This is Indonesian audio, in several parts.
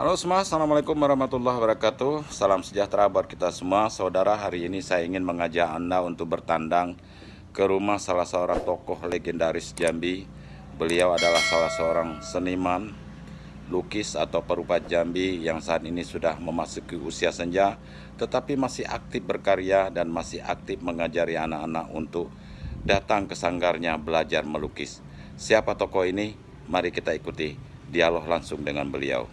Halo semua, Assalamualaikum warahmatullahi wabarakatuh. Salam sejahtera buat kita semua. Saudara, hari ini saya ingin mengajak Anda untuk bertandang ke rumah salah seorang tokoh legendaris Jambi. Beliau adalah salah seorang seniman lukis atau perupa Jambi yang saat ini sudah memasuki usia senja, tetapi masih aktif berkarya dan masih aktif mengajari anak-anak untuk datang ke sanggarnya belajar melukis. Siapa tokoh ini? Mari kita ikuti dialog langsung dengan beliau.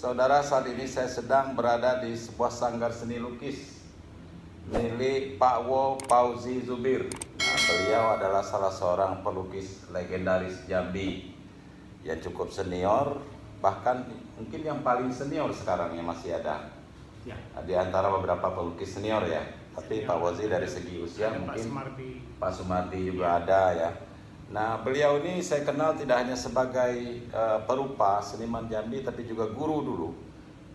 Saudara, saat ini saya sedang berada di sebuah sanggar seni lukis milik Pak Wo Pauzi Zubir. Beliau adalah salah seorang pelukis legendaris Jambi yang cukup senior, bahkan mungkin yang paling senior sekarang yang masih ada. Ya. Di antara beberapa pelukis senior ya. Tapi Pak Wozi dari segi usia mungkin Pak Sumardi juga ada ya. Nah, beliau ini saya kenal tidak hanya sebagai perupa seniman Jambi, tapi juga guru dulu.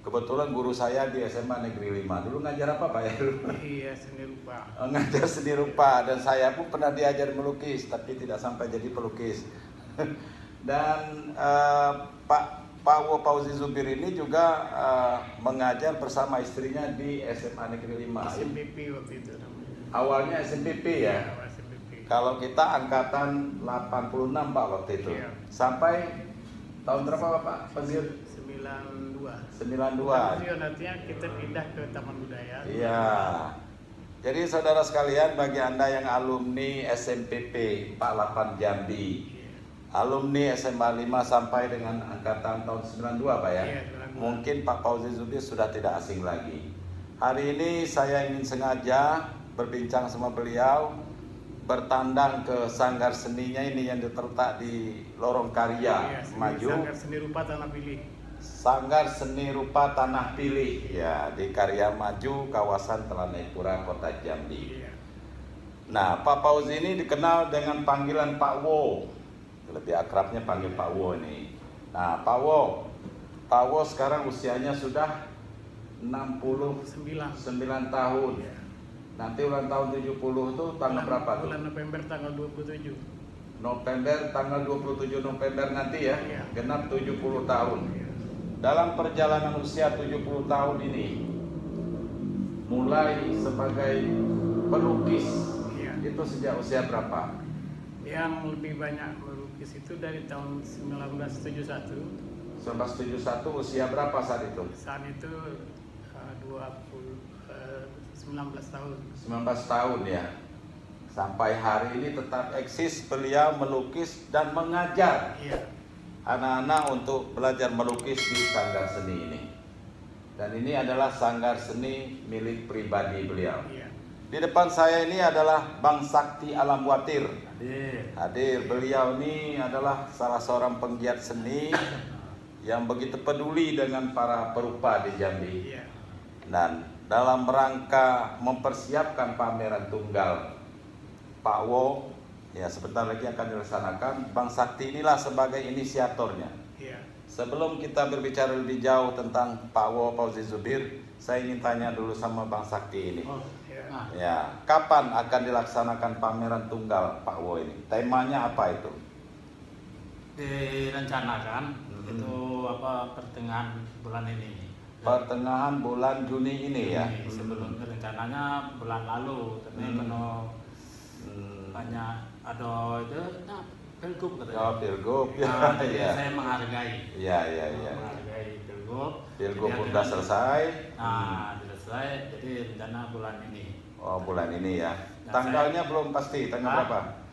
Kebetulan guru saya di SMA Negeri 5. Dulu ngajar apa Pak ya? Iya, seni rupa. Ngajar seni rupa, dan saya pun pernah diajar melukis, tapi tidak sampai jadi pelukis. Dan Pak Wo Pauzi Zubir ini juga mengajar bersama istrinya di SMA Negeri 5. SMPP waktu itu namanya. Awalnya SMPP ya? Kalau kita angkatan 86 Pak waktu itu. Iya. Sampai tahun berapa Pak? 92. 92. Nantinya kita pindah ke Taman Budaya. Iya. Jadi saudara sekalian, bagi Anda yang alumni SMPP 48 Jambi, alumni SMA 5 sampai dengan angkatan tahun 92 Pak ya. Iya, 92. Mungkin Pak Pauzi Zubir sudah tidak asing lagi. Hari ini saya ingin sengaja berbincang sama beliau, bertandang ke sanggar seninya ini yang terletak di Lorong Karya, iya, Maju. Sanggar Seni Rupa Tanah Pilih. Sanggar Seni Rupa Tanah Pilih ya, di Karya Maju, kawasan Telanekura, Kota Jambi. Iya. Nah, Pak Pauzi ini dikenal dengan panggilan Pak Wo. Lebih akrabnya panggil Pak Wo ini. Nah, Pak Wo sekarang usianya sudah 69 tahun. Iya. Nanti ulang tahun 70 itu tanggal berapa tuh? Bulan November tanggal 27. November tanggal 27 November nanti ya, iya. Genap 70 tahun. Iya. Dalam perjalanan usia 70 tahun ini, mulai sebagai pelukis, iya, itu sejak usia berapa? Yang lebih banyak melukis itu dari tahun 1971. 1971 usia berapa saat itu? Saat itu 19 tahun. 19 tahun ya. Sampai hari ini tetap eksis beliau melukis dan mengajar, iya, anak-anak untuk belajar melukis di sanggar seni ini. Dan ini adalah sanggar seni milik pribadi beliau. Iya. Di depan saya ini adalah Bang Sakti Alamwatir. Hadir. Beliau ini adalah salah seorang penggiat seni yang begitu peduli dengan para perupa di Jambi. Iya. Dan dalam rangka mempersiapkan pameran tunggal Pak Wo, ya sebentar lagi akan dilaksanakan, Bang Sakti inilah sebagai inisiatornya. Iya. Sebelum kita berbicara lebih jauh tentang Pak Wo Pauzi Zubir, saya ingin tanya dulu sama Bang Sakti ini. Ya, kapan akan dilaksanakan pameran tunggal Pak Wo ini? Temanya apa itu? Direncanakan itu pertengahan bulan ini. Pertengahan bulan Juni ini ya. Sebelumnya rencananya bulan lalu, tapi karena banyak ada itu pilgub katanya. Oh, pilgub ya. Jadi saya menghargai. Iya. Menghargai pilgub. Pilgub sudah selesai. Selesai. Jadi rencana bulan ini. Oh, bulan ini ya. Tanggalnya belum pasti, tanggal berapa?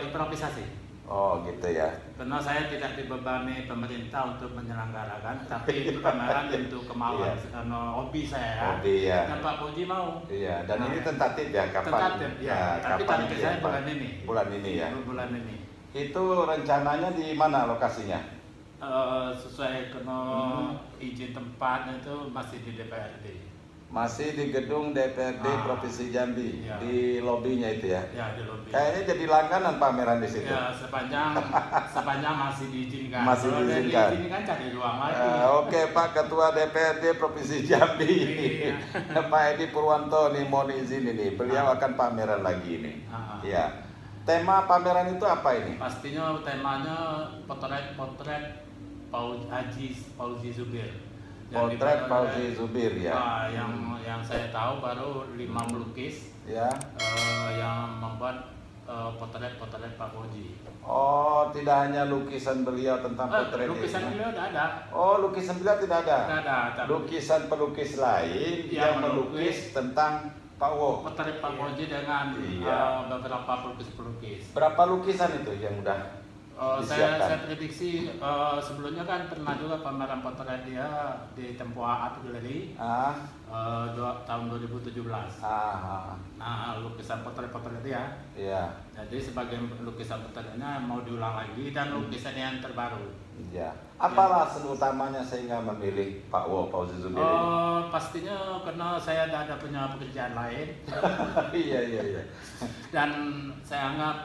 Improvisasi. Oh, gitu ya. Karena saya tidak dibebani pemerintah untuk menyelenggarakan, tapi ini pameran untuk kemauan hobi saya. Hobi ya. Dan Pak Puji mau. Iya, dan ini tentatif ya, kapan? Tentatif ya. Tapi target saya bulan ini. Bulan ini ya. Bulan ini. Itu rencananya di mana lokasinya? Sesuai izin tempatnya itu masih di DPRD. Masih di gedung DPRD Provinsi Jambi, iya. di lobinya itu ya. Ya, di lobi. Kayaknya jadi langganan pameran di situ. Ya, sepanjang masih diizinkan. Masih Kalau udah diizinkan. diizinkan cari ruang lagi. Oke Pak Ketua DPRD Provinsi Jambi, Iya. Pak Edi Purwanto nih mohon izin ini, beliau akan pameran lagi ini. Iya. Tema pameran itu apa ini? Pastinya temanya potret Haji Fauzi Zubir. Yang Potret dibuat Fauzi oleh- Zubir ya. yang saya tahu baru 5 pelukis Ya. yang membuat potret Pak Fauzi. Oh, tidak hanya lukisan beliau tentang potret Lukisan ini. beliau tidak ada. Oh, lukisan beliau tidak ada. Tidak ada. Tapi Lukisan pelukis lain yang melukis tentang Pak Wo. potret Pak Fauzi dengan Iya. beberapa pelukis. Berapa lukisan itu yang udah Saya disiapkan? prediksi sebelumnya kan pernah juga pameran potret dia di Tempo Art Gallery tahun 2017. Nah, lukisan potret dia. Iya. Jadi sebagian lukisan potretnya mau diulang lagi dan lukisan yang terbaru. Iya. Apa alasan utamanya sehingga memilih Pak Wo Fauzi Zubir ini? Pastinya karena saya tidak ada punya pekerjaan lain Iya. dan saya anggap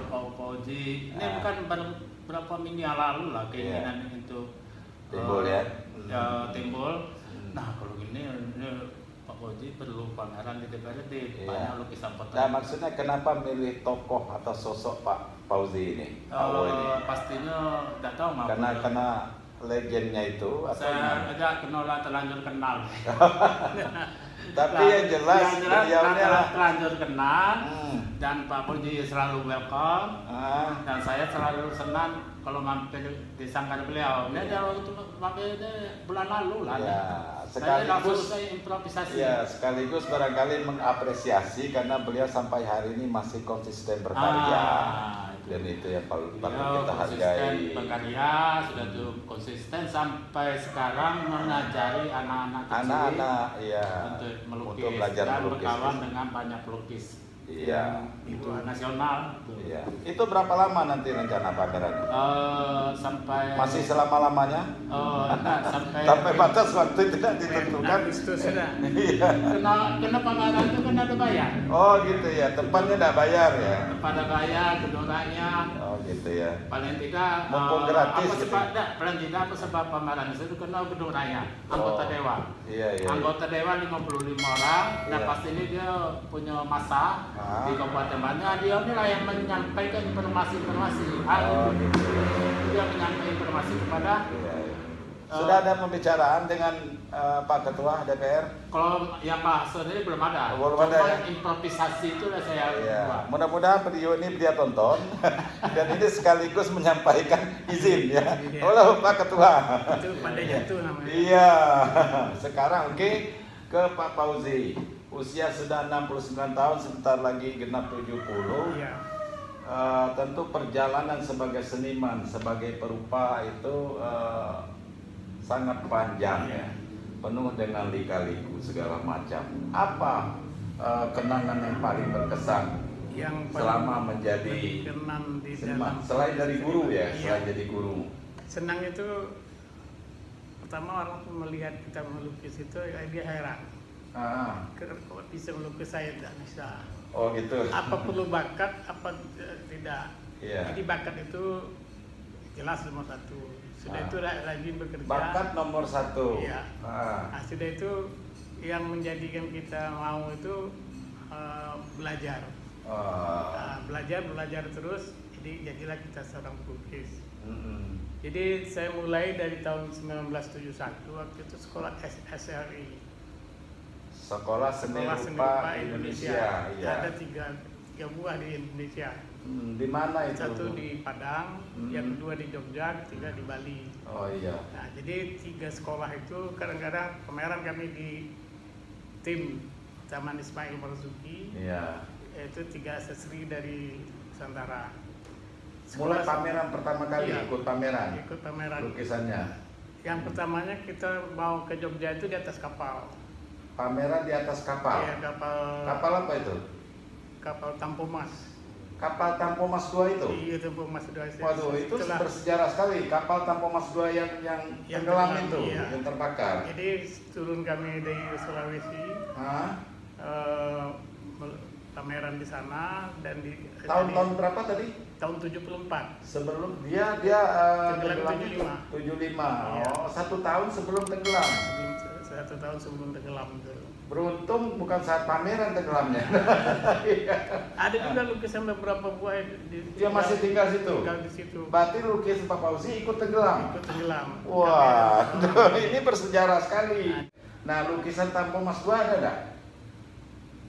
Pak Fauzi ini bukan berapa minggu yang lalu lah keinginan itu Timbul ya. Timbul. Nah kalau gini Pak Fauzi perlu pameran di DPRD banyak lukisan potret. Nah maksudnya kenapa milih tokoh atau sosok Pak Fauzi ini? Pak Wo ini? Pastinya tidak tahu Karena legendnya itu atau saya agak terlanjur kenal. Tapi yang jelas beliaunya terlanjur kenal dan Pak Fauzi selalu welcome dan saya selalu senang kalau mampir di sanggar beliau. Ini ada waktu mampir bulan lalu lah. Ya, Saya langsung sekaligus saya improvisasi. ya sekaligus barangkali mengapresiasi karena beliau sampai hari ini masih konsisten berkarya. Dan itu yang patut kita hargai. Berkarya sudah tuh konsisten sampai sekarang mengajari anak-anak kecil Anak-anak ya untuk melukis untuk belajar dan melukis. berkawan dengan banyak pelukis Iya. itu nasional. Iya. Itu berapa lama nanti rencana pameran? Sampai Masih selama-lamanya? enggak, Sampai batas waktu tidak ditentukan. Agustus sudah. Iya. kena pameran itu kan ada bayar. Oh gitu ya, tempatnya tidak bayar ya? Pada bayar gedoranya Oh gitu ya. paling tidak Mumpung gratis apa gitu. sebab paling tidak apa sebab pameran itu kena gedoranya anggota dewan. Iya. Anggota dewan 55 orang dan Iya. pasti ini dia punya masa di Kabupaten Bandung. Dia inilah yang menyampaikan informasi-informasi. Oh gitu. Dia menyampaikan informasi kepada Iya. Sudah ada pembicaraan dengan Pak Ketua DPR? kalau yang bahas sendiri belum ada. Belum ada, Cuma ya? improvisasi itu lah saya Iya. buat. Mudah-mudahan video ini dia tonton dan ini sekaligus menyampaikan izin ya. Iya. Halo Pak Ketua. Itu pada jatuh namanya. Iya. Sekarang ke Pak Fauzi. Usia sudah 69 tahun, sebentar lagi genap 70. Iya. Tentu perjalanan sebagai seniman, sebagai perupa itu sangat panjang ya, penuh dengan lika-liku segala macam. Apa kenangan yang paling berkesan Yang selama menjadi berkenan di seniman? dalam Selain dari guru ya, Iya. selain jadi guru. Senang itu pertama orang melihat kita melukis itu dia heran. Kok bisa melukis saya tidak bisa. Oh gitu. Apa perlu bakat apa tidak? Iya. Jadi bakat itu jelas nomor satu. Sudah itu rajin bekerja. Bakat nomor satu. Iya. Nah, sudah itu yang menjadikan kita mau itu belajar. Belajar terus. Jadi jadilah kita seorang pelukis. Jadi saya mulai dari tahun 1971 waktu itu sekolah SRI. Sekolah Seni Rupa Indonesia. Iya. Ada tiga buah di Indonesia. Di mana itu? Satu di Padang, yang kedua di Jogja, ketiga di Bali. Oh iya. Nah, jadi tiga sekolah itu kadang-kadang pameran kami di tim Taman Ismail Marzuki. Iya. Yaitu 3 sesri dari Nusantara. Mulai pameran pertama kali Iya. ikut pameran. Ikut pameran. Lukisannya. Yang pertamanya kita mau ke Jogja itu di atas kapal. Pameran di atas kapal. Iya, kapal Kapal apa itu? Tampu Mas. kapal Tampomas II itu? Iya, Tampomas II. Waduh, itu bersejarah sekali. Kapal Tampomas II yang tenggelam itu, iya, yang terbakar. Jadi turun kami dari Sulawesi, pameran di sana dan di tahun berapa tadi? Tahun 74. Sebelum dia tenggelam 75. Iya. Oh, 1 tahun sebelum tenggelam. 1 tahun sebelum tenggelam itu. Beruntung bukan saat pameran tenggelamnya. Ada juga lukisan beberapa buah dia masih tinggal di situ. Berarti lukisan Pak Fauzi ikut tenggelam. Ikut tenggelam. Wah, ini bersejarah sekali. Nah, lukisan Tampomas II ada nggak?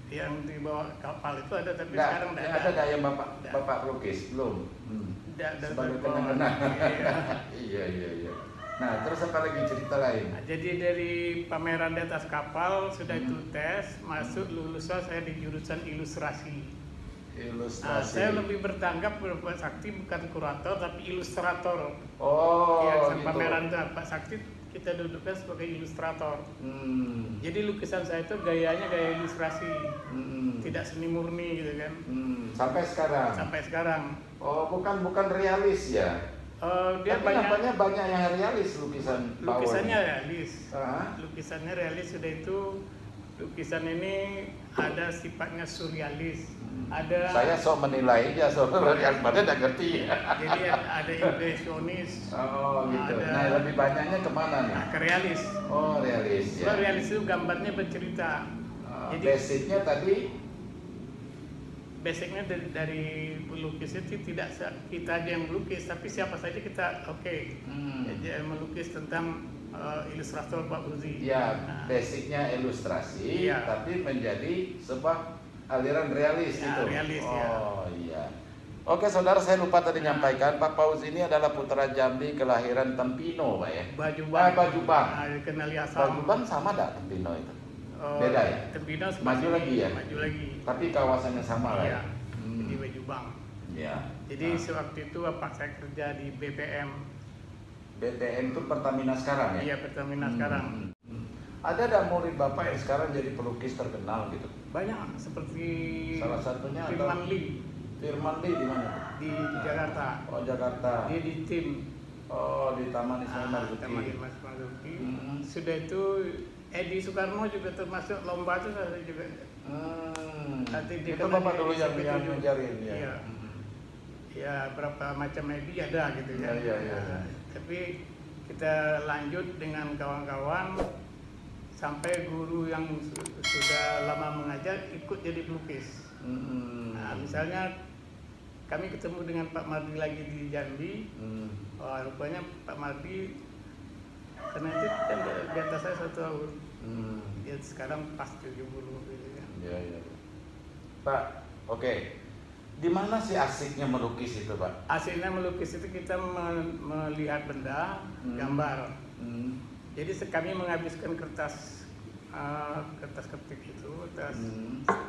Yang di bawah kapal itu ada, tapi nggak, sekarang tidak ada. Ada yang bapak pelukis belum? Sebagai kenang-kenang. Iya. Nah, terus apa lagi cerita lain? Nah, jadi dari pameran di atas kapal sudah itu tes, masuk luluslah saya di jurusan ilustrasi. Nah, saya lebih bertanggap Pak Sakti bukan kurator tapi ilustrator. Oh, ya, gitu. Pameran Pak Sakti kita dudukkan sebagai ilustrator. Jadi lukisan saya itu gayanya gaya ilustrasi, tidak seni murni gitu kan. Sampai sekarang. Sampai sekarang. Oh, bukan realis ya? Dia banyak yang realis lukisannya realis. Lukisannya realis sudah itu. Lukisan ini ada sifatnya surrealis. Saya sok menilai dia surrealis, pada tidak ngerti. Jadi ada impresionis. Oh gitu. Nah, lebih banyaknya kemana nih? Ke realis. Oh, realis ya. Realis itu gambarnya bercerita. Jadi basicnya tadi. Basicnya dari pelukis itu tidak kita aja yang melukis, tapi siapa saja kita melukis tentang ilustrator Pak Fauzi. Ya, basicnya ilustrasi, tapi menjadi sebuah aliran realis itu. Realis, iya. Oke, saudara, saya lupa tadi nyampaikan Pak Fauzi ini adalah putra Jambi kelahiran Tempino, Pak ya. Bajubang. Kenali asal. Bajubang sama enggak Tempino itu? Beda ya? Tempino maju lagi ya? Maju lagi. Tapi kawasannya sama lah ya? Di Bajubang. Iya. Jadi sewaktu itu bapak saya kerja di BPM. BPM itu Pertamina sekarang ya? Iya, Pertamina sekarang. Ada ada murid bapak yang sekarang jadi pelukis terkenal gitu? Banyak, seperti salah satunya Firman Lee. Firman Lee di mana? Di Jakarta. Oh, Jakarta. Dia di tim. Oh, di Taman Ismail Marzuki. Taman Ismail Marzuki. Sudah itu Edi Soekarno juga termasuk lomba itu saya juga. Itu bapak dulu yang ngajarin ya. Iya. Ya, berapa macam Edi ada gitu ya. Iya. Tapi kita lanjut dengan kawan-kawan sampai guru yang sudah lama mengajar ikut jadi pelukis. Nah, misalnya kami ketemu dengan Pak Mardi lagi di Jambi. Rupanya Pak Mardi karena itu kan di atas saya 1 tahun. Dia sekarang pas 70 gitu kan. Iya. Pak, oke. Di mana sih asiknya melukis itu, Pak? Asiknya melukis itu kita melihat benda, gambar. Jadi kami menghabiskan kertas ketik itu, kertas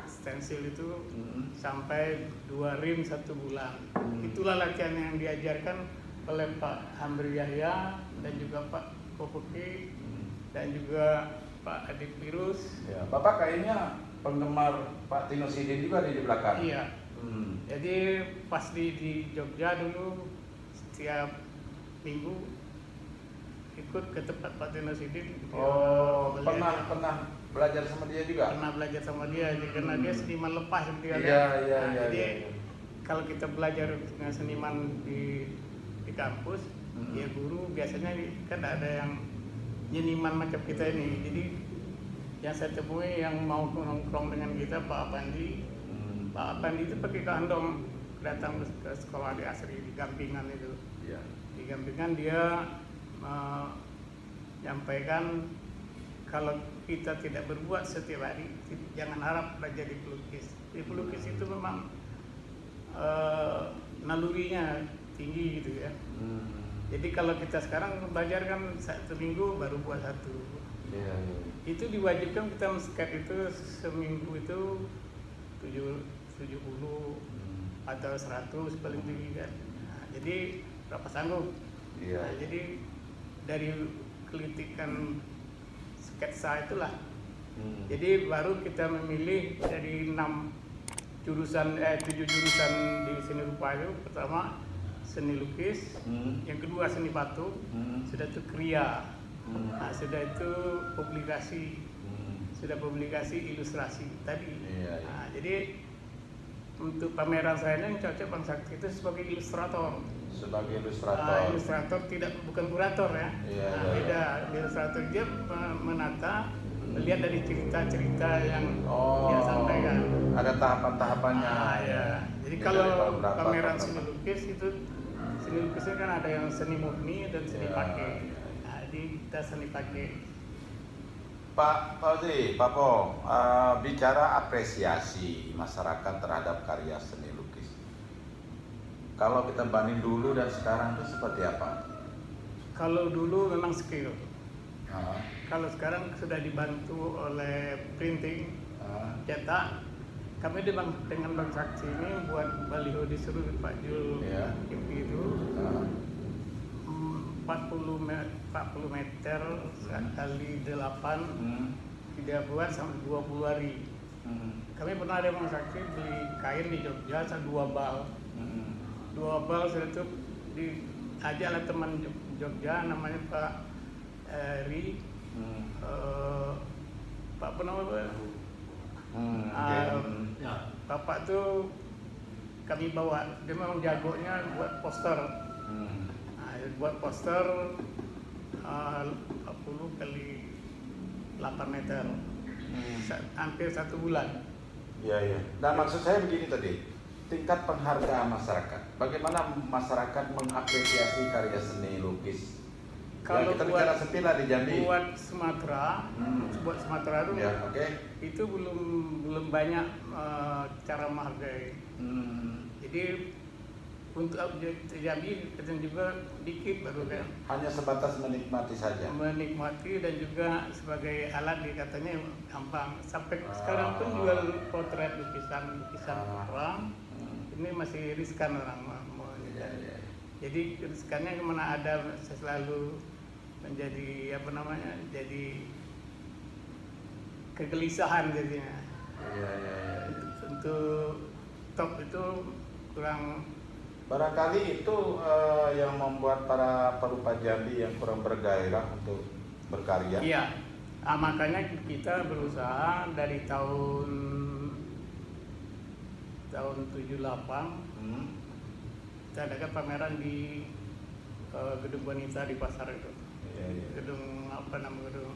stensil itu sampai 2 rim 1 bulan. Itulah latihan yang diajarkan oleh Pak Hamri Yahya dan juga Pak Kokoki dan juga Pak Adik Virus. Ya, Bapak kayaknya penggemar Pak Tino Sidin juga di belakang. Iya. Jadi pas di Jogja dulu setiap minggu ikut ke tempat Pak Tino Sidin. Oh, pernah belajar sama dia juga? Pernah belajar sama dia, karena dia seniman lepas dia. Iya. Jadi kalau kita belajar dengan seniman di kampus, ya guru biasanya kan ada yang seniman macam kita ini. Jadi yang saya temui yang mau nongkrong dengan kita Pak Apandi. Pak Apandi itu pakai kandong datang ke sekolah di Asri di Gampingan itu. Iya. Di Gampingan dia menyampaikan kalau kita tidak berbuat setiap hari, jangan harap belajar di pelukis. Di pelukis itu memang nalurinya tinggi gitu ya. Jadi kalau kita sekarang belajar kan 1 minggu baru buat 1. Iya. Itu diwajibkan kita men-sketch itu seminggu itu 70 atau 100 paling tinggi kan. Nah, jadi berapa sanggup? Iya. Nah, jadi dari kelitikan sketsa itulah. Jadi baru kita memilih dari 6 7 jurusan di seni rupa itu. Pertama seni lukis, yang kedua seni batu, sudah itu kriya, nah, sudah itu publikasi, sudah publikasi ilustrasi tadi. Nah, jadi untuk pameran saya ini cocok Bang Sakti itu sebagai ilustrator. Sebagai ilustrator. Ilustrator bukan kurator ya. Beda. Ilustrator dia menata, melihat dari cerita-cerita yang dia sampaikan. Ada tahapan-tahapannya. Jadi kalau pameran seni lukis itu, seni lukisnya kan ada yang seni murni dan seni pakai. Nah, jadi kita seni pakai. Pak Fauzi, Pak Po, bicara apresiasi masyarakat terhadap karya seni lukis. Kalau kita banding dulu dan sekarang itu seperti apa? Kalau dulu memang skill. Kalau sekarang sudah dibantu oleh printing, cetak. Kami dengan Bang Sakti ini buat baliho disuruh Pak Jul itu 40 meter kali 8, tidak buat sampai 20 hari. Kami pernah ada Bang Sakti beli kain di Jogja, 2 bal. 2 bal sudah itu diajaklah teman Jogja namanya Pak Eri, Pak apa namanya? Bapak tuh kami bawa, dia memang jagonya buat poster. Buat poster 40 kali 8 meter, hampir 1 bulan. Iya. Nah, maksud saya begini tadi, tingkat penghargaan masyarakat. Bagaimana masyarakat mengapresiasi karya seni lukis? Kalau kita bicara sepilah di Jambi. Buat Sumatera, itu, itu belum banyak cara menghargai. Jadi untuk Jambi kita juga dikit baru kan. Hanya sebatas menikmati saja. Menikmati dan juga sebagai alat katanya gampang. Sampai sekarang pun jual potret lukisan orang. Ini masih riskan orang mau. Jadi riskannya kemana ada selalu menjadi jadi kegelisahan jadinya. Untuk top itu kurang. Barangkali itu yang membuat para perupa Jambi yang kurang bergairah untuk berkarya. Iya, makanya kita berusaha dari tahun 78 kita adakan pameran di Gedung Wanita di pasar itu. Gedung gedung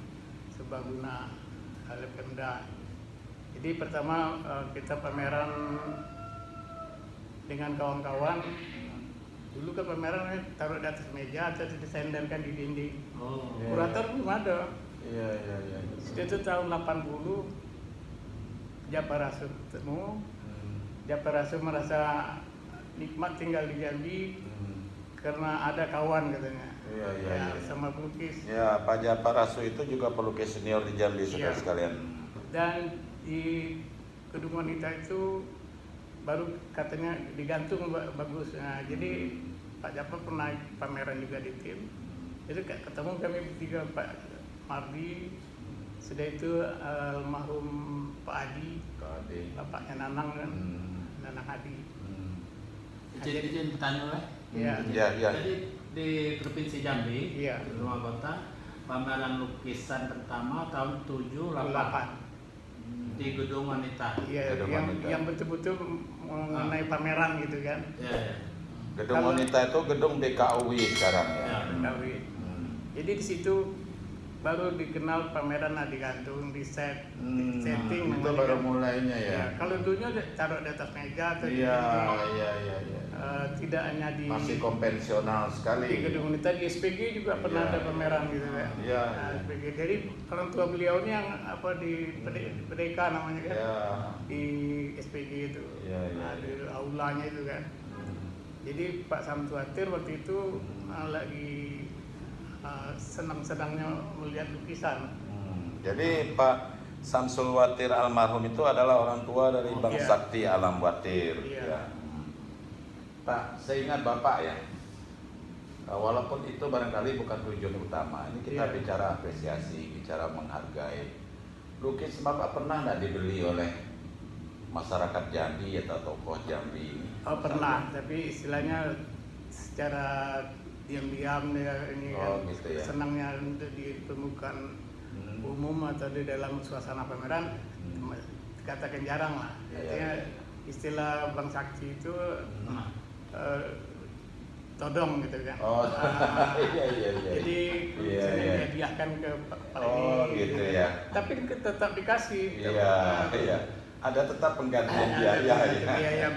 Serbaguna Pemda. Jadi pertama kita pameran dengan kawan-kawan. Dulu kan pameran taruh di atas meja atau disenderkan di dinding. Kurator belum ada. Itu tahun 80 Japar Rasul ketemu. Japar Rasul merasa nikmat tinggal di Jambi karena ada kawan katanya. Sama pelukis. Pak Japar Rasul itu juga pelukis senior di Jambi sekalian. Dan di Gedung Wanita itu baru katanya digantung bagus. Nah, jadi Pak Japar pernah pameran juga di tim. Jadi ketemu kami bertiga, Pak Mardi, sudah itu almarhum Pak Adi, bapaknya Nanang kan, Nanang Adi. Jadi bertanya lah. Jadi di Provinsi Jambi, Rumah Kota, pameran lukisan pertama tahun 78 di Gedung Wanita. Yang betul-betul mengenai pameran gitu kan. Gedung Wanita itu gedung DKUI sekarang ya. DKUI. Jadi di situ baru dikenal pameran digantung di setting. Itu baru mulainya ya. Kalau dulunya taruh di atas meja atau tidak hanya di masih konvensional sekali. Di Gedung Wanita, di SPG juga pernah ada pameran gitu kan. SPG. Jadi orang tua beliau ini yang di Pedeka namanya kan. Di SPG itu. Di aulanya itu kan. Jadi Pak Samsuatir waktu itu lagi senang-senangnya melihat lukisan. Jadi Pak Samsul Watir almarhum itu adalah orang tua dari Bang Sakti Alam Watir. Pak, saya ingat Bapak ya, walaupun itu barangkali bukan tujuan utama. Ini kita bicara apresiasi, bicara menghargai. Lukis Bapak pernah nggak dibeli oleh masyarakat Jambi atau tokoh Jambi ini? Oh pernah, tapi istilahnya secara diam-diam ya ini gitu ya. senangnya untuk di permukaan umum atau di dalam suasana pameran katakan jarang lah. Artinya istilah Bang Sakti itu todong gitu kan. Iya. Jadi misalnya dihadiahkan ke Pak ini. Gitu ya. Tapi tetap dikasih. Iya. Ada tetap penggantian biaya.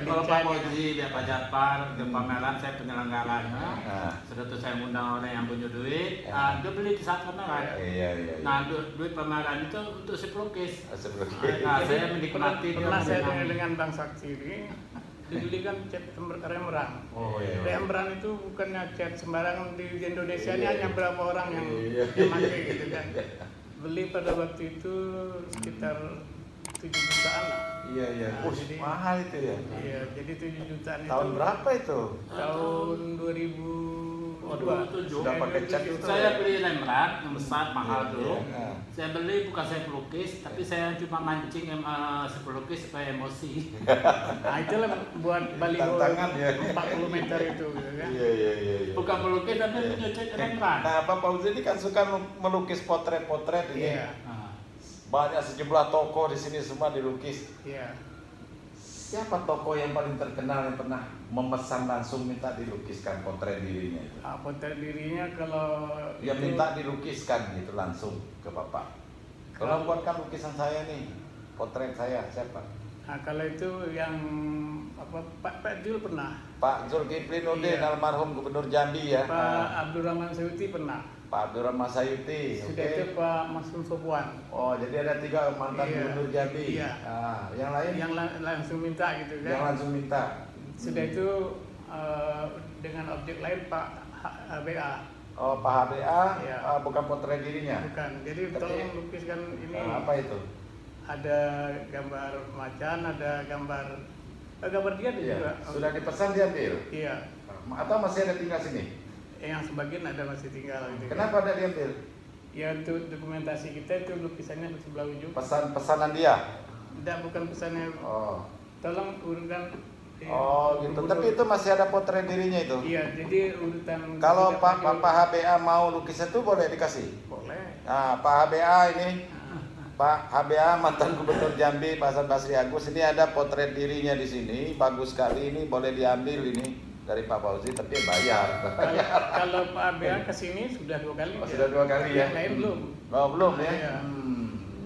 Kalau Pak Fauzi dia Japar ke pameran saya penyelenggaranya. Sudah tuh saya undang orang yang punya duit, dia beli di saat pameran. Iya. Nah duit pameran itu untuk si pelukis. Nah, saya menikmati. Pernah saya dengan Bang Sakti ini dibelikan cat Rembrandt. Rembrandt itu bukannya cat sembarangan di Indonesia ini hanya berapa orang yang pakai gitu kan. Beli pada waktu itu sekitar 7 jutaan lah. Iya. Jadi mahal itu ya. Iya, jadi 7 jutaan itu. Tahun berapa itu? Tahun 2007. Sudah pakai cat itu. Saya beli Rembrandt yang besar mahal dulu. Saya beli bukan saya pelukis, tapi saya cuma mancing si pelukis supaya emosi. Nah itulah buat baliho 40 meter itu gitu kan. Iya. Bukan pelukis tapi punya cat Rembrandt. Nah, Pak Fauzi ini kan suka melukis potret-potret ini. Iya. Banyak sejumlah tokoh di sini semua dilukis. Iya. Siapa tokoh yang paling terkenal yang pernah memesan langsung minta dilukiskan potret dirinya itu? Potret dirinya kalau yang minta dilukiskan gitu langsung ke Bapak. Kalau buatkan lukisan saya nih, potret saya siapa? Nah, kalau itu yang Pak Jul pernah. Pak Zulkifli Nurdin, almarhum Gubernur Jambi ya. Pak Abdurrahman Sayuti pernah. Pak Abdurrahman Sayuti. Sudah itu Pak Masum Sopuan. Oh, jadi ada 3 mantan Gubernur Jambi. Iya. Yang lain? Yang langsung minta gitu kan. Yang langsung minta. Sudah itu dengan objek lain Pak HBA. Oh, Pak HBA, bukan potret dirinya? Bukan. Jadi tolong lukiskan ini. Apa itu? Ada gambar macan, ada gambar dia juga. Sudah dipesan diambil? Iya. Atau masih ada tinggal sini? Yang sebagian ada masih tinggal. Gitu. Kenapa ada diambil? Ya untuk dokumentasi kita itu lukisannya di sebelah ujung. Pesanan dia? Tidak, bukan pesannya. Tolong urutkan. Gitu. Tapi itu masih ada potret dirinya itu? Iya, jadi urutan. Kalau Pak HBA mau lukisan itu boleh dikasih? Boleh. Nah, Pak HBA ini, Pak HBA mantan Gubernur Jambi, Pak Hasan Basri Agus, ini ada potret dirinya di sini, bagus sekali ini, boleh diambil ini dari Pak Fauzi, tapi bayar. Kalau Pak HBA kesini sudah 2 kali. Sudah 2 kali ya? Yang lain belum. Belum ya?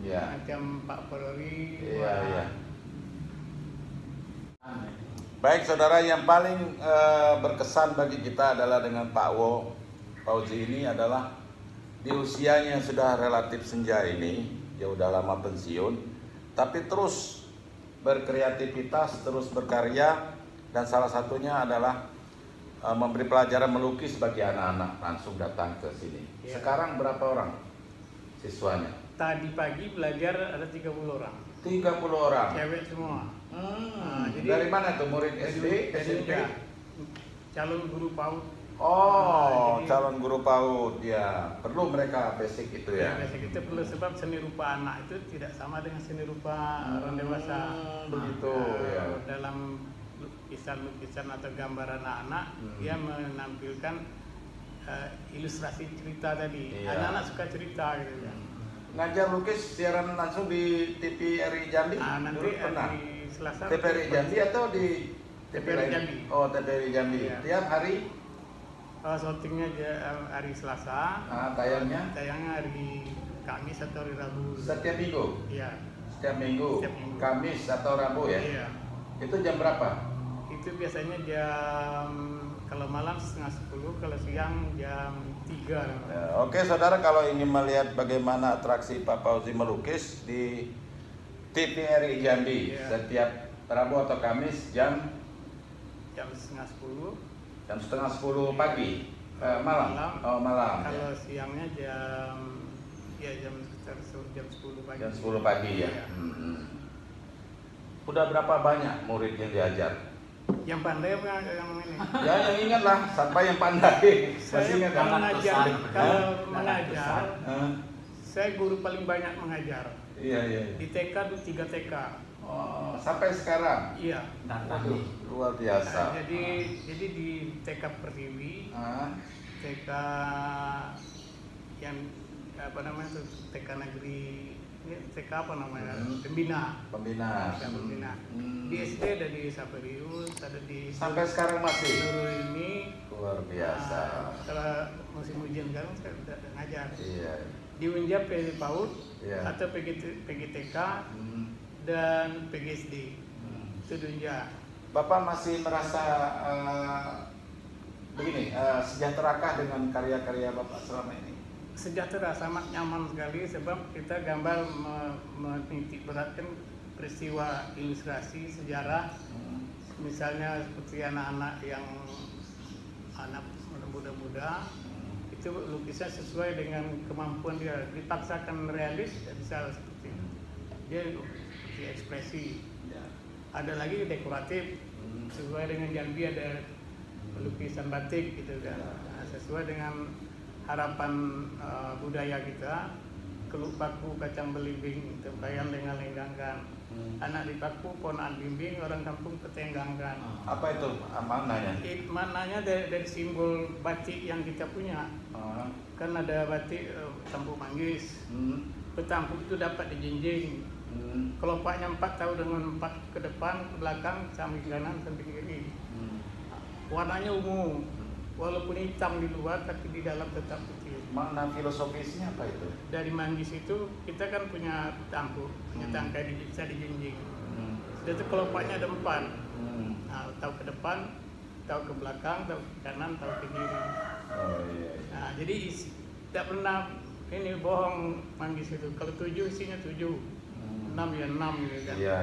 Iya. Macam Pak Polri. Iya. Baik saudara, yang paling berkesan bagi kita adalah dengan Pak Fauzi ini adalah di usianya yang sudah relatif senja ini, dia udah lama pensiun, tapi terus berkreativitas, terus berkarya, dan salah satunya adalah memberi pelajaran melukis bagi anak-anak, langsung datang ke sini. Ya. Sekarang berapa orang siswanya? Tadi pagi belajar ada 30 orang. 30 orang? Cewek semua. Jadi dari mana tuh? Murid SD, SMP? Calon guru PAUD. Jadi, calon guru PAUD ya. Perlu mereka basic itu ya? Basic itu perlu, sebab seni rupa anak itu tidak sama dengan seni rupa orang dewasa. Begitu ya. Dalam lukisan atau gambar anak-anak, dia menampilkan ilustrasi cerita tadi. Anak-anak suka cerita gitu kan. Ngajar lukis siaran langsung di TVRI Jambi? Nanti pernah. Di Selasa. TVRI Jambi atau di TVRI Jambi? Oh, TVRI Jambi. Iya. Tiap hari? Syutingnya hari Selasa. Tayangnya? Tayangnya hari Kamis atau hari Rabu. Setiap minggu? Iya. Setiap minggu? Kamis atau Rabu ya? Iya. Itu jam berapa? Itu biasanya kalau malam 9:30, kalau siang jam 3. Oke saudara, kalau ingin melihat bagaimana atraksi Pak Fauzi melukis di TVRI Jambi setiap Rabu atau Kamis jam 9:30. Jam 9:30 pagi, malam. Malam. Kalau siangnya jam 10 pagi. Jam 10 pagi ya. Udah berapa banyak murid yang diajar? Yang pandai apa yang ini? Ya, yang ingat lah, sampai yang pandai. Saya mengajar, kalau mengajar, saya guru paling banyak mengajar. Iya. Di TK itu 3 TK. Oh, sampai sekarang? Iya. Waduh, luar biasa. Jadi di TK Pertiwi, TK yang apa namanya itu, TK negeri, ini TK apa namanya? Pembina. Di SD ada di Saperius, ada di sampai sekarang masih. Nurul ini luar biasa. Kalau musim ujian sekarang saya udah ngajar. Iya. Di Unjab PG PAUD atau PGTK dan PGSD. Itu di Unjab. Bapak masih merasa begini, sejahterakah dengan karya-karya Bapak selama ini? Sejahtera, sangat nyaman sekali sebab kita gambar menitik beratkan peristiwa ilustrasi sejarah, misalnya seperti anak-anak yang anak muda-muda, itu lukisan sesuai dengan kemampuan dia, dipaksakan realis tidak bisa seperti itu. Dia seperti ekspresi. Ada lagi dekoratif, sesuai dengan Jambi ada lukisan batik gitu kan, sesuai dengan harapan budaya kita. Keluk paku kacang belimbing, tempayan lengang-lenggangkan. Anak di paku ponaan bimbing, orang kampung ketenggangkan. Apa itu maknanya? Maknanya dari simbol batik yang kita punya. Kan ada batik Tampu Manggis. Petampuk itu dapat dijinjing. Kelopaknya 4 tahu dengan 4 ke depan, ke belakang, samping kanan, samping kiri. Warnanya ungu, walaupun hitam di luar tapi di dalam tetap putih. Makna filosofisnya apa itu? Dari Manggis itu kita kan punya tampuk, punya tangkai bisa dijinjing. Sudah itu kelopaknya ada 4. Nah, tahu ke depan, tahu ke belakang, tahu ke kanan, tahu ke kiri. Nah, jadi tidak pernah ini bohong Manggis itu. Kalau 7 isinya 7. 6 ya 6 gitu kan. Iya.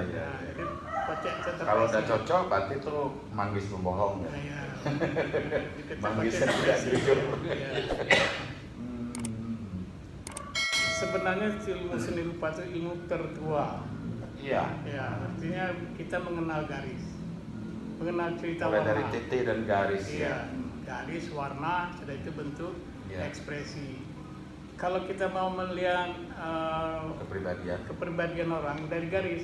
Jadi kocek kalau udah cocok berarti itu Manggis membohong ya. Iya. Manggisnya tidak jujur. Sebenarnya ilmu seni rupa itu ilmu tertua. Iya. Ya, artinya kita mengenal garis. Mengenal cerita mulai warna. dari titik dan garis. Iya, garis, warna, sudah itu bentuk ekspresi. Kalau kita mau melihat kepribadian orang dari garis,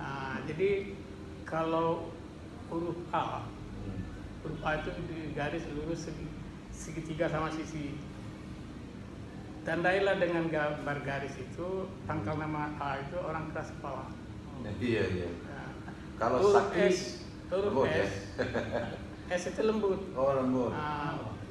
nah, jadi kalau huruf A itu di garis lurus segitiga sama sisi. Tandailah dengan gambar garis itu pangkal nama A itu orang keras kepala. Iya. Nah, kalau huruf sakti huruf S itu lembut. Oh, lembut.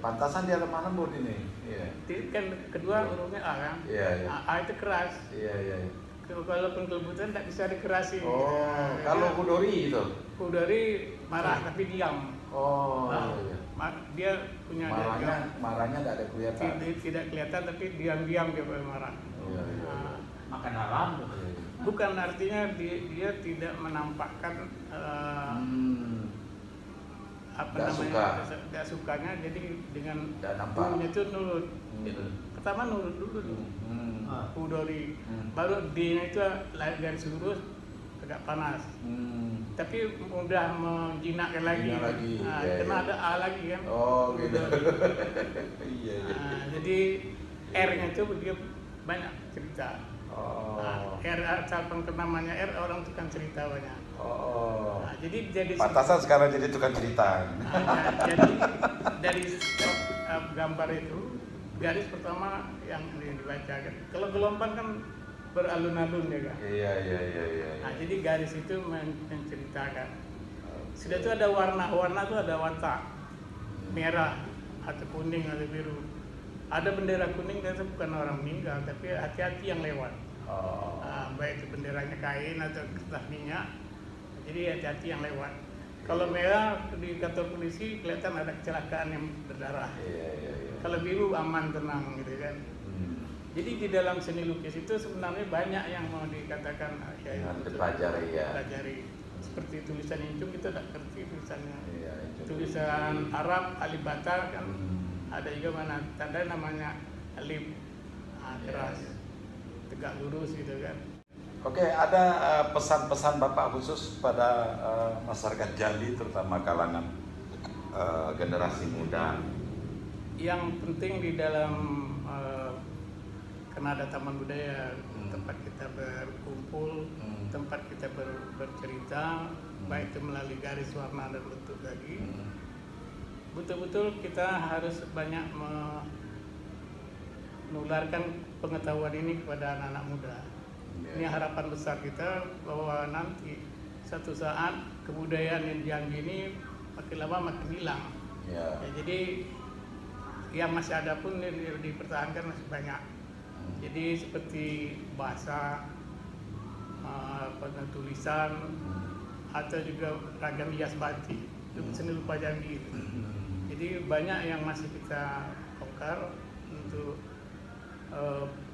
Pantasan dia lemah lembut ini. Iya. Kan kedua hurufnya A kan? Iya. A itu keras. Iya. Walaupun kelembutan tidak bisa dikerasi. Oh, kalau Hudori itu? Hudori marah tapi diam. Oh, iya. Dia punya marahnya tidak ada kelihatan. Tidak kelihatan tapi diam-diam dia marah. Iya. Makan haram. Bukan, artinya dia tidak menampakkan tidak sukanya, jadi dengan punya itu nurut. Pertama nurut dulu Hudori, baru D-nya itu garis lurus agak panas, tapi mudah menjinakkan lagi. Karena ada A lagi kan. Oh gitu. Iya. Jadi R-nya itu dia banyak cerita. R asal namanya R, orang tukang cerita banyak. Jadi pantasan sekarang jadi tukang cerita. Jadi dari gambar itu garis pertama yang dibaca kan. Kalau gelombang kan beralun-alun ya kan. Iya. Nah, jadi garis itu menceritakan. Sudah itu ada warna itu ada watak merah atau kuning atau biru. Ada bendera kuning, itu bukan orang meninggal, tapi hati-hati yang lewat. Baik itu benderanya kain atau kertas minyak, jadi hati-hati yang lewat. Kalau merah di kantor polisi kelihatan ada kecelakaan yang berdarah. Kalau biru aman, tenang gitu kan. Jadi di dalam seni lukis itu sebenarnya banyak yang mau dikatakan pelajari. Seperti tulisan Incung kita tidak ngerti tulisannya. Tulisan Arab alif bata kan. Ada juga mana tanda namanya alif, keras, tegak lurus gitu kan. Oke, ada pesan-pesan Bapak khusus pada masyarakat Jambi, terutama kalangan generasi muda? Yang penting di dalam karena ada taman budaya, tempat kita berkumpul, tempat kita bercerita, baik itu melalui garis, warna, dan bentuk tadi. Betul-betul kita harus banyak menularkan pengetahuan ini kepada anak-anak muda. Ini harapan besar kita bahwa nanti satu saat kebudayaan yang Jambi ini makin lama makin hilang. Ya, jadi yang masih ada pun dipertahankan masih banyak. Jadi seperti bahasa, tulisan, atau juga ragam hias batik, itu seni rupa Jambi. Jadi banyak yang masih kita bongkar untuk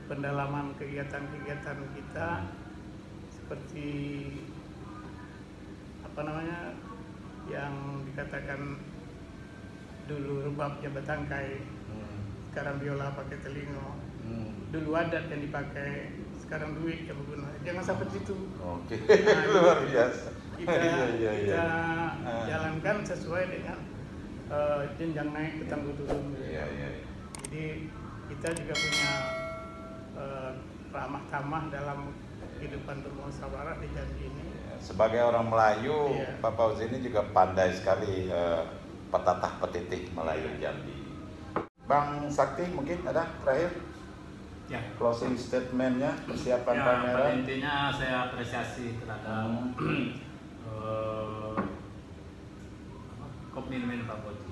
pendalaman kegiatan-kegiatan kita, seperti yang dikatakan dulu rebab jabat tangkai, sekarang biola pakai telingo. Dulu adat yang dipakai, sekarang duit yang berguna. Jangan sampai situ. Oke. Luar biasa. Kita jalankan sesuai dengan jenjang naik ke tangguh turun. Jadi kita juga punya ramah tamah dalam kehidupan bermusyawarah di Jambi ini. Sebagai orang Melayu, Pak Fauzi ini juga pandai sekali petatah petitih Melayu Jambi. Bang Sakti mungkin ada terakhir? Ya. Closing statementnya, persiapan pameran. Pada intinya saya apresiasi terhadap komitmen Pak Boji.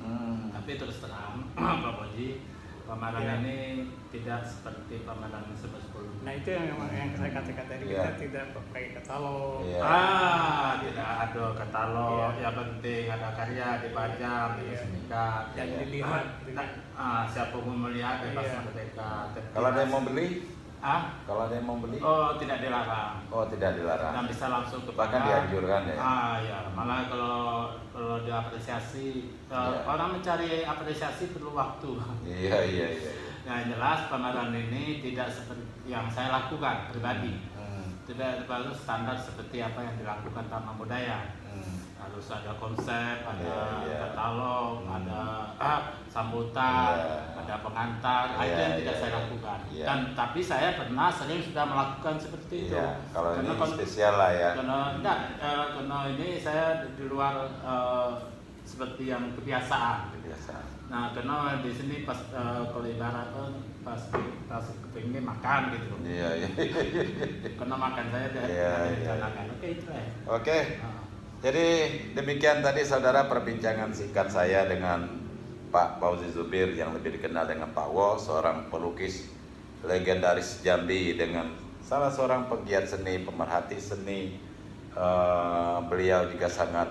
Tapi terus terang Pak Boji, pameran ini tidak seperti pameran sebelumnya. Nah itu yang saya katakan tadi, kita tidak pakai katalog. Tidak ada katalog. Yang penting ada karya dipajang, disemikan. Dan dilihat. Siapa mau melihat bebas merdeka. Kalau ada yang mau beli? Kalau ada yang mau beli? Oh, tidak dilarang. Oh, tidak dilarang. Dan bisa langsung ke bahkan dianjurkan ya. Ya, malah kalau diapresiasi, orang mencari apresiasi perlu waktu. Iya. Nah, jelas pameran ini tidak seperti yang saya lakukan pribadi. Tidak terlalu standar seperti apa yang dilakukan Taman Budaya. Harus ada konsep, ada katalog, ada sambutan, ada pengantar. Itu yang tidak saya lakukan. Dan tapi saya sering sudah melakukan seperti itu. Kalau ini spesial lah ya. Karena ini saya di luar seperti yang kebiasaan. Nah, karena di sini pas kalau ibarat pas kepingin makan gitu. Iya. Karena makan saya direncanakan. Oke, itu ya. Oke. Jadi demikian tadi saudara perbincangan singkat saya dengan Pak Fauzi Zubir yang lebih dikenal dengan Pak Wo, seorang pelukis legendaris Jambi dengan salah seorang pegiat seni, pemerhati seni. Beliau juga sangat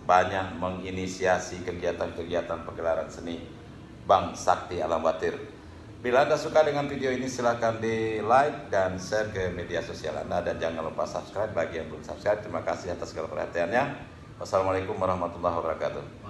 banyak menginisiasi kegiatan-kegiatan pegelaran seni Bang Sakti Alam Watir. Bila Anda suka dengan video ini silahkan di like dan share ke media sosial Anda, dan jangan lupa subscribe bagi yang belum subscribe. Terima kasih atas segala perhatiannya. Wassalamualaikum warahmatullahi wabarakatuh.